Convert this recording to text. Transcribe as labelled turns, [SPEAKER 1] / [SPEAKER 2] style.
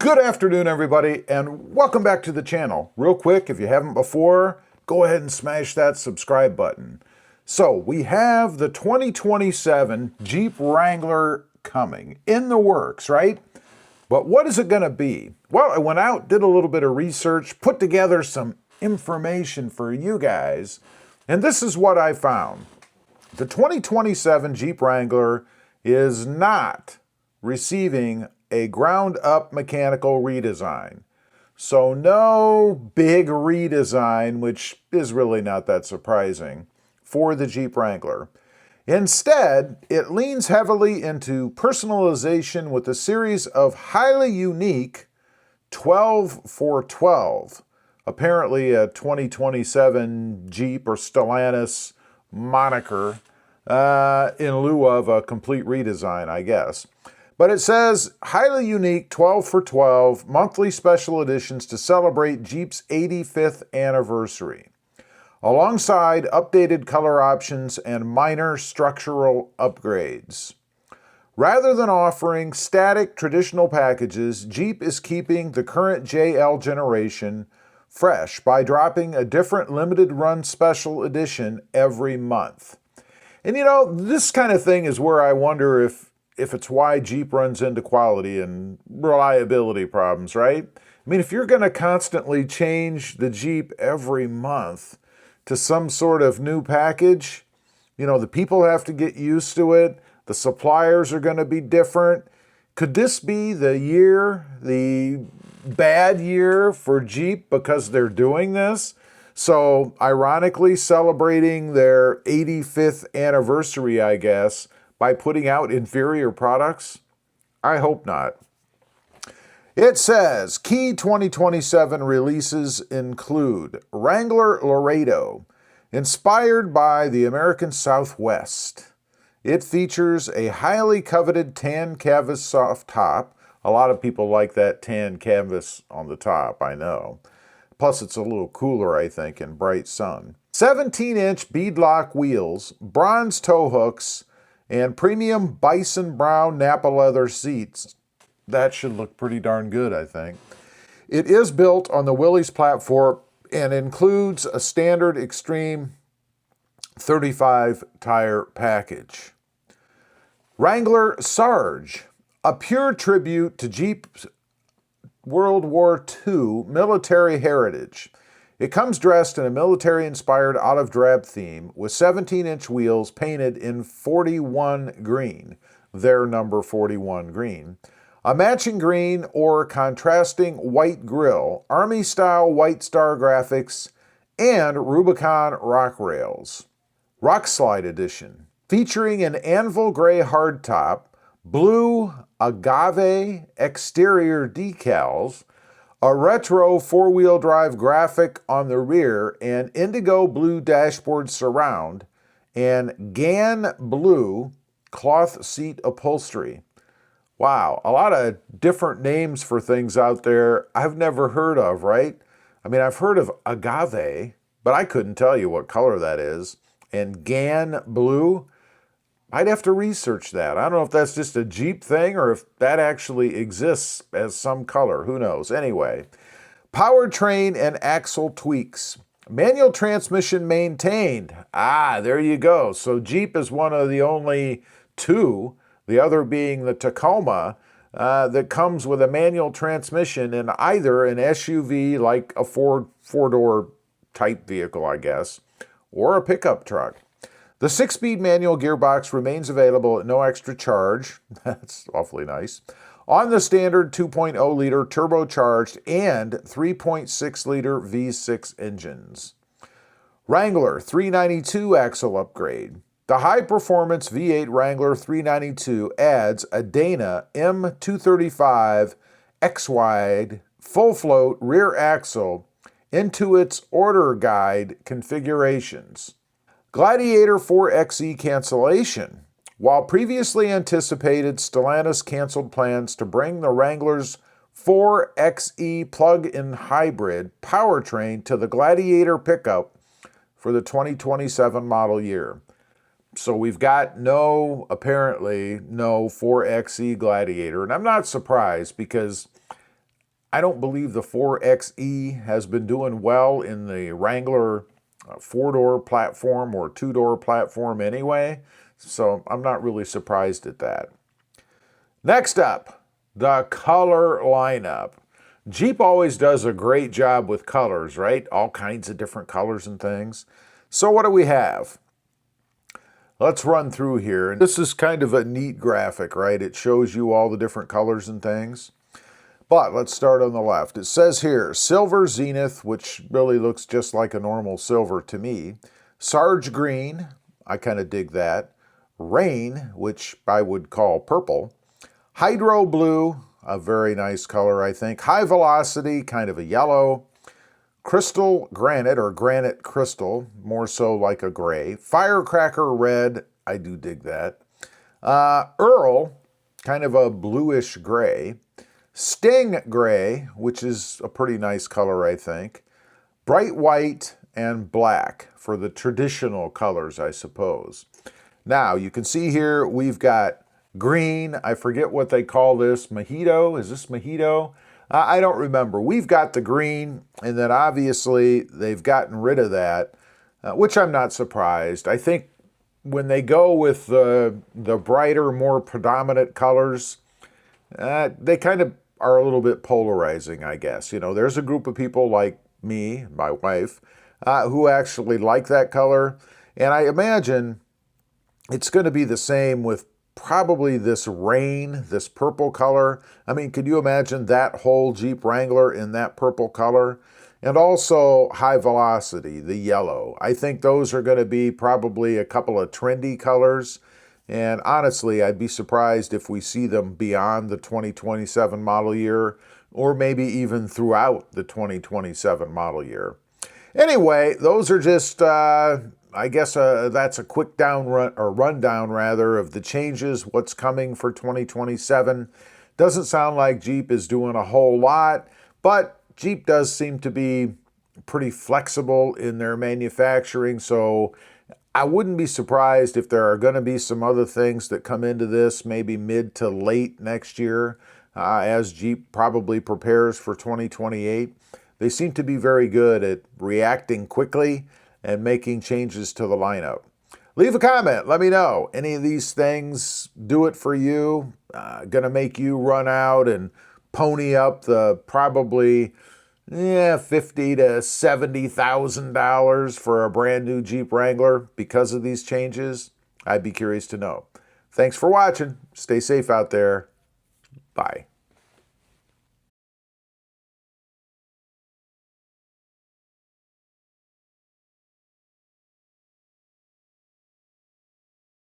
[SPEAKER 1] Good afternoon, everybody, and welcome back to the channel. Real quick, if you haven't before, go ahead and smash that subscribe button. So we have the 2027 Jeep Wrangler coming in the works, right? But what is it going to be? Well, I went out, did a little bit of research, put together some information for you guys, and this is what I found. The 2027 Jeep Wrangler is not receiving a ground-up mechanical redesign. So no big redesign, which is really not that surprising, for the Jeep Wrangler. Instead, it leans heavily into personalization with a series of highly unique 12 for 12. Apparently a 2027 Jeep or Stellantis moniker in lieu of a complete redesign, I guess. But it says, highly unique 12 for 12 monthly special editions to celebrate Jeep's 85th anniversary, alongside updated color options and minor structural upgrades. Rather than offering static traditional packages, Jeep is keeping the current JL generation fresh by dropping a different limited run special edition every month. And you know, this kind of thing is where I wonder if it's why Jeep runs into quality and reliability problems, right? I mean, if you're going to constantly change the Jeep every month to some sort of new package, you know, the people have to get used to it. The suppliers are going to be different. Could this be the year, the bad year for Jeep because they're doing this? So, ironically, celebrating their 85th anniversary, I guess, by putting out inferior products? I hope not. It says, key 2027 releases include Wrangler Laredo, inspired by the American Southwest. It features a highly coveted tan canvas soft top. A lot of people like that tan canvas on the top, I know. Plus, it's a little cooler, I think, in bright sun. 17-inch beadlock wheels, bronze tow hooks, and premium bison brown Napa leather seats. That should look pretty darn good, I think. It is built on the Willys platform and includes a standard Extreme 35 tire package. Wrangler Sarge, a pure tribute to Jeep's World War II military heritage. It comes dressed in a military-inspired olive drab theme with 17-inch wheels painted in 41 green, their number 41 green, a matching green or contrasting white grille, Army-style White Star graphics, and Rubicon rock rails. Rock Slide Edition, featuring an anvil gray hardtop, blue agave exterior decals, a retro four-wheel drive graphic on the rear, and indigo blue dashboard surround, and gan blue cloth seat upholstery. Wow, a lot of different names for things out there I've never heard of, right? I mean, I've heard of agave, but I couldn't tell you what color that is. And gan blue, I'd have to research that. I don't know if that's just a Jeep thing or if that actually exists as some color. Who knows? Anyway, powertrain and axle tweaks. Manual transmission maintained. Ah, there you go. So Jeep is one of the only two, the other being the Tacoma, that comes with a manual transmission in either an SUV like a four-door type vehicle, I guess, or a pickup truck. The 6-speed manual gearbox remains available at no extra charge. That's awfully nice. On the standard 2.0-liter turbocharged and 3.6-liter V6 engines. Wrangler 392 axle upgrade. The high-performance V8 Wrangler 392 adds a Dana M235 X-Wide full-float rear axle into its order guide configurations. Gladiator 4xe cancellation. While previously anticipated, Stellantis canceled plans to bring the Wrangler's 4xe plug-in hybrid powertrain to the Gladiator pickup for the 2027 model year. So we've got apparently no 4xe Gladiator, and I'm not surprised because I don't believe the 4xe has been doing well in the Wrangler four-door platform or two-door platform anyway, so I'm not really surprised at that. Next up, the color lineup. Jeep always does a great job with colors, right? All kinds of different colors and things. So what do we have? Let's run through here. This is kind of a neat graphic, right? It shows you all the different colors and things. But let's start on the left. It says here, Silver Zenith, which really looks just like a normal silver to me. Sarge Green, I kind of dig that. Rain, which I would call purple. Hydro Blue, a very nice color, I think. High Velocity, kind of a yellow. Crystal Granite, or Granite Crystal, more so like a gray. Firecracker Red, I do dig that. Earl, kind of a bluish gray. Sting Gray, which is a pretty nice color, I think. Bright White and Black for the traditional colors, I suppose. Now, you can see here we've got green. I forget what they call this. Mojito? Is this mojito? I don't remember. We've got the green, and then obviously they've gotten rid of that, which I'm not surprised. I think when they go with the brighter, more predominant colors, they kind of are a little bit polarizing, I guess. You know, there's a group of people like me, my wife, who actually like that color, and I imagine it's going to be the same with probably this rain, this purple color. I mean, could you imagine that whole Jeep Wrangler in that purple color? And also High Velocity, the yellow. I think those are going to be probably a couple of trendy colors. And honestly, I'd be surprised if we see them beyond the 2027 model year, or maybe even throughout the 2027 model year. Anyway, those are just, I guess that's a quick rundown rather of the changes, what's coming for 2027. Doesn't sound like Jeep is doing a whole lot, but Jeep does seem to be pretty flexible in their manufacturing, so I wouldn't be surprised if there are going to be some other things that come into this maybe mid to late next year as Jeep probably prepares for 2028. They seem to be very good at reacting quickly and making changes to the lineup. Leave a comment. Let me know. Any of these things do it for you? Going to make you run out and pony up the probably $50,000 to $70,000 for a brand new Jeep Wrangler because of these changes? I'd be curious to know. Thanks for watching. Stay safe out there. Bye.